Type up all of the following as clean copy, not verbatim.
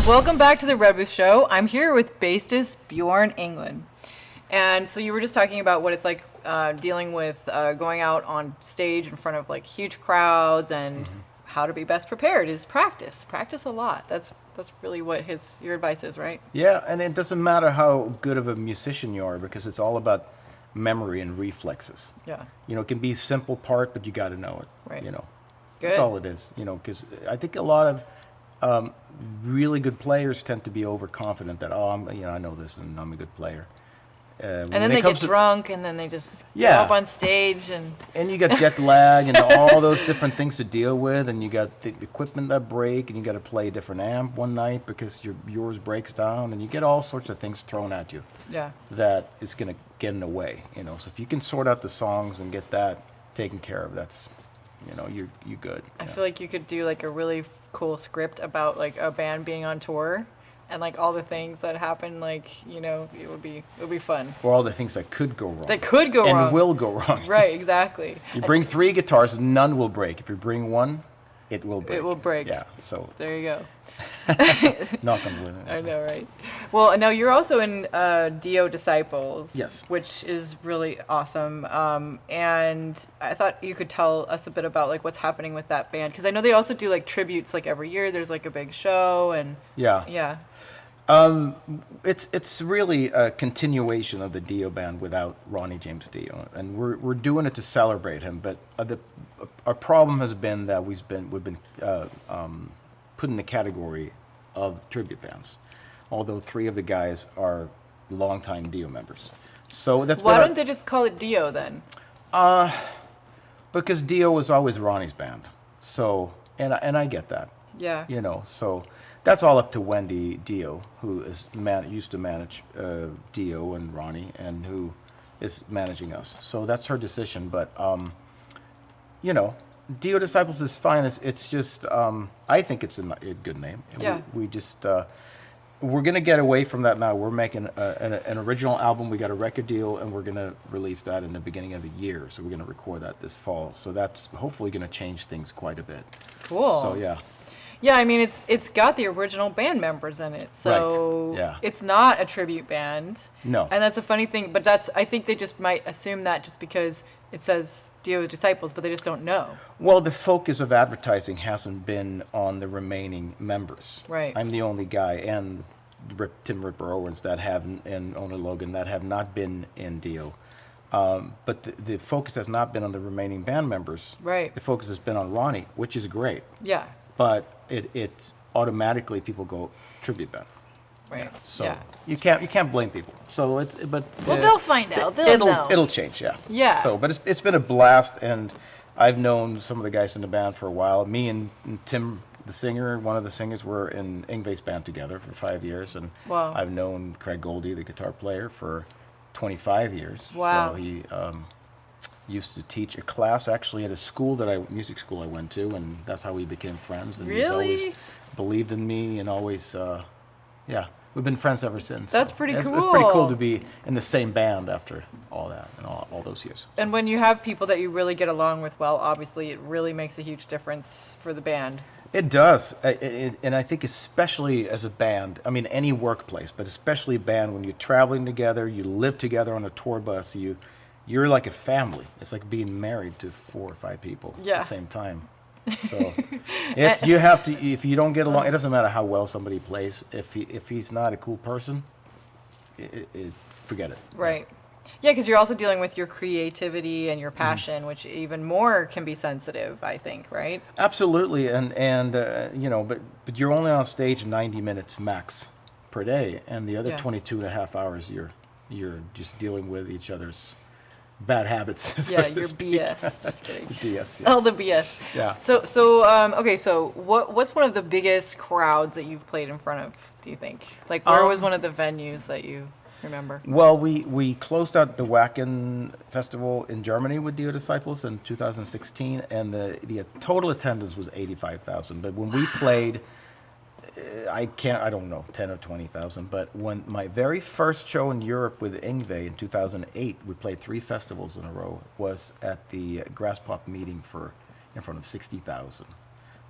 Welcome back to the Red Booth Show. I'm here with bassist Bjorn Englen. And so you were just talking about what it's like dealing with going out on stage in front of like huge crowds, and how to be best prepared is practice. Practice a lot. That's really what your advice is, right? Yeah, and it doesn't matter how good of a musician you are, because it's all about memory and reflexes. Yeah. You know, it can be a simple part, but you got to know it. Right. You know, Good. that's all it is. You know, because I think a lot of really good players tend to be overconfident that I know this and I'm a good player. And then they get drunk, and then they just go up on stage, and you got jet lag and all those different things to deal with, and you got the equipment that break, and you got to play a different amp one night because yours breaks down, and you get all sorts of things thrown at you. Yeah. That is going to get in the way, you know. So if you can sort out the songs and get that taken care of, that's, you know, you're good. I feel like you could do like a really cool script about like a band being on tour. And like all the things that happen, like, you know, it would be fun. For all the things that could go wrong. That could go wrong. And will go wrong. Right, exactly. You bring 3 guitars, none will break. If you bring 1, it will break. It will break. Yeah, so. There you go. Knock on wood. I know, right? Well, now you're also in Dio Disciples. Yes. Which is really awesome. And I thought you could tell us a bit about like what's happening with that band, because I know they also do like tributes like every year. There's like a big show and. Yeah. Yeah. It's really a continuation of the Dio band without Ronnie James Dio, and we're doing it to celebrate him. But our problem has been that we've been put in the category of tribute bands, although 3 of the guys are longtime Dio members. So that's why don't they just call it Dio then? Because Dio was always Ronnie's band. So and I get that. Yeah. You know, so. That's all up to Wendy Dio, who is used to manage Dio and Ronnie, and who is managing us. So that's her decision. But you know, Dio Disciples is fine. It's just I think it's a good name. Yeah. We just we're gonna get away from that now. We're making an original album. We got a record deal, and we're gonna release that in the beginning of the year. So we're gonna record that this fall. So that's hopefully gonna change things quite a bit. Cool. So yeah. Yeah, I mean it's got the original band members in it, so right. Yeah. It's not a tribute band. No. And that's a funny thing, but I think they just might assume that just because it says Dio Disciples, but they just don't know. Well, the focus of advertising hasn't been on the remaining members. Right. I'm the only guy, and Tim Ripper Owens and Ona Logan that have not been in Dio. But the focus has not been on the remaining band members. Right. The focus has been on Ronnie, which is great. Yeah. But it's automatically people go tribute band. Right. So yeah. you can't blame people. So they'll find out. They'll know. It'll change. Yeah. Yeah. So but it's been a blast, and I've known some of the guys in the band for a while. Me and Tim, the singer, one of the singers, were in Yngwie's band together for 5 years, and wow. I've known Craig Goldie, the guitar player, for 25 years. Wow. So he used to teach a class actually at a music school I went to, and that's how we became friends. And he's always believed in me, and always, we've been friends ever since. That's pretty cool. It's pretty cool to be in the same band after all that and all those years. And when you have people that you really get along with well, obviously it really makes a huge difference for the band. It does, and I think especially as a band, I mean any workplace, but especially a band, when you're traveling together, you live together on a tour bus, you're like a family. It's like being married to 4 or 5 people at the same time. So you have to. If you don't get along, it doesn't matter how well somebody plays. If he's not a cool person, forget it. Right. Yeah, because you're also dealing with your creativity and your passion, which even more can be sensitive, I think. Right. Absolutely, and you know, but you're only on stage 90 minutes max per day, and the other 22 and a half hours you're just dealing with each other's bad habits. Yeah, your BS. Just kidding. BS. Yes. Oh, the BS. Yeah. So okay. So what's one of the biggest crowds that you've played in front of? Do you think? Like, where was one of the venues that you remember? Well, we closed out the Wacken Festival in Germany with Dio Disciples in 2016, and the total attendance was 85,000. But when we played, I don't know, 10 or 20,000. But when my very first show in Europe with Yngwie in 2008, we played 3 festivals in a row, was at the Grasspop meeting in front of 60,000.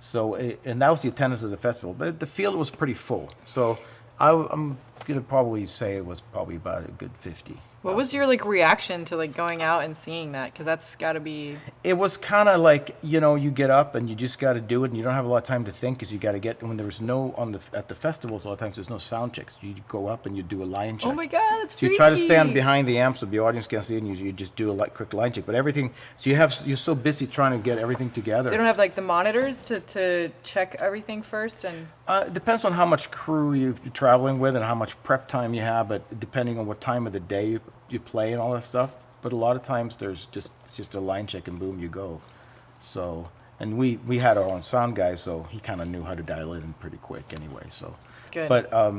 So, and that was the attendance of the festival. But the field was pretty full. So I'm going to probably say it was probably about a good 50. What was your like reaction to like going out and seeing that? Because that's got to be. It was kind of like, you know, you get up and you just got to do it, and you don't have a lot of time to think because you got to get, when there was no, at the festivals, a lot of times there's no sound checks. You go up and you do a line check. Oh my God, that's So you try to stand behind the amp so the audience can see it, and you just do a quick line check. But everything, so you're so busy trying to get everything together. They don't have like the monitors to check everything first, and. It depends on how much crew you're traveling with and how much prep time you have, but depending on what time of the day you play and all that stuff. But a lot of times it's just a line check and boom, you go. So, and we had our own sound guy, so he kind of knew how to dial it in pretty quick anyway. So, Good. But a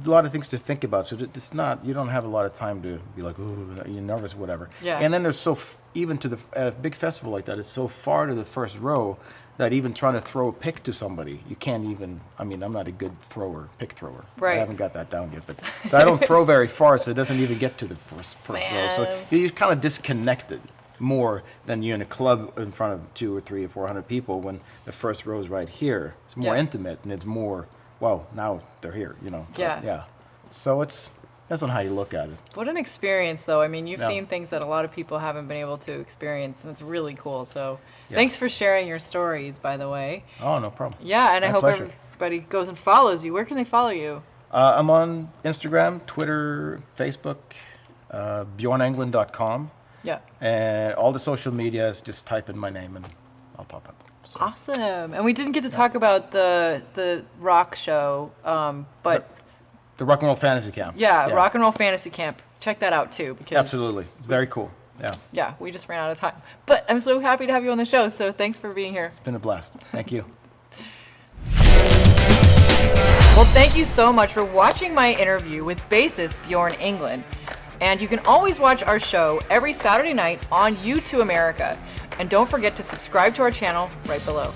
lot of things to think about. So it's not, you don't have a lot of time to be like, oh, you're nervous, whatever. Yeah. And then there's even to a big festival like that, it's so far to the first row that even trying to throw a pick to somebody, you can't even, I mean, I'm not a good pick thrower. Right. I haven't got that down yet. But so I don't throw very far, so it doesn't even get to the first row. So you're kind of disconnected more than you're in a club in front of 200 or 300 or 400 people when the first row is right here. It's more intimate, and it's more, well, now they're here, you know. Yeah. Yeah. So that's on how you look at it. What an experience, though. I mean, you've seen things that a lot of people haven't been able to experience, and it's really cool. So thanks for sharing your stories, by the way. Oh, no problem. Yeah, and I hope pleasure. everybody goes and follows you. Where can they follow you? I'm on Instagram, Twitter, Facebook, bjornenglen.com. Yeah. And all the social medias, just type in my name and I'll pop up. So. Awesome. And we didn't get to talk about the rock show, but... The Rock and Roll Fantasy Camp. Yeah, Rock and Roll Fantasy Camp. Check that out, too. Because Absolutely. It's very cool. Yeah. Yeah, we just ran out of time. But I'm so happy to have you on the show, so thanks for being here. It's been a blast. Thank you. Well, thank you so much for watching my interview with bassist Bjorn Englen. And you can always watch our show every Saturday night on U2 America. And don't forget to subscribe to our channel right below.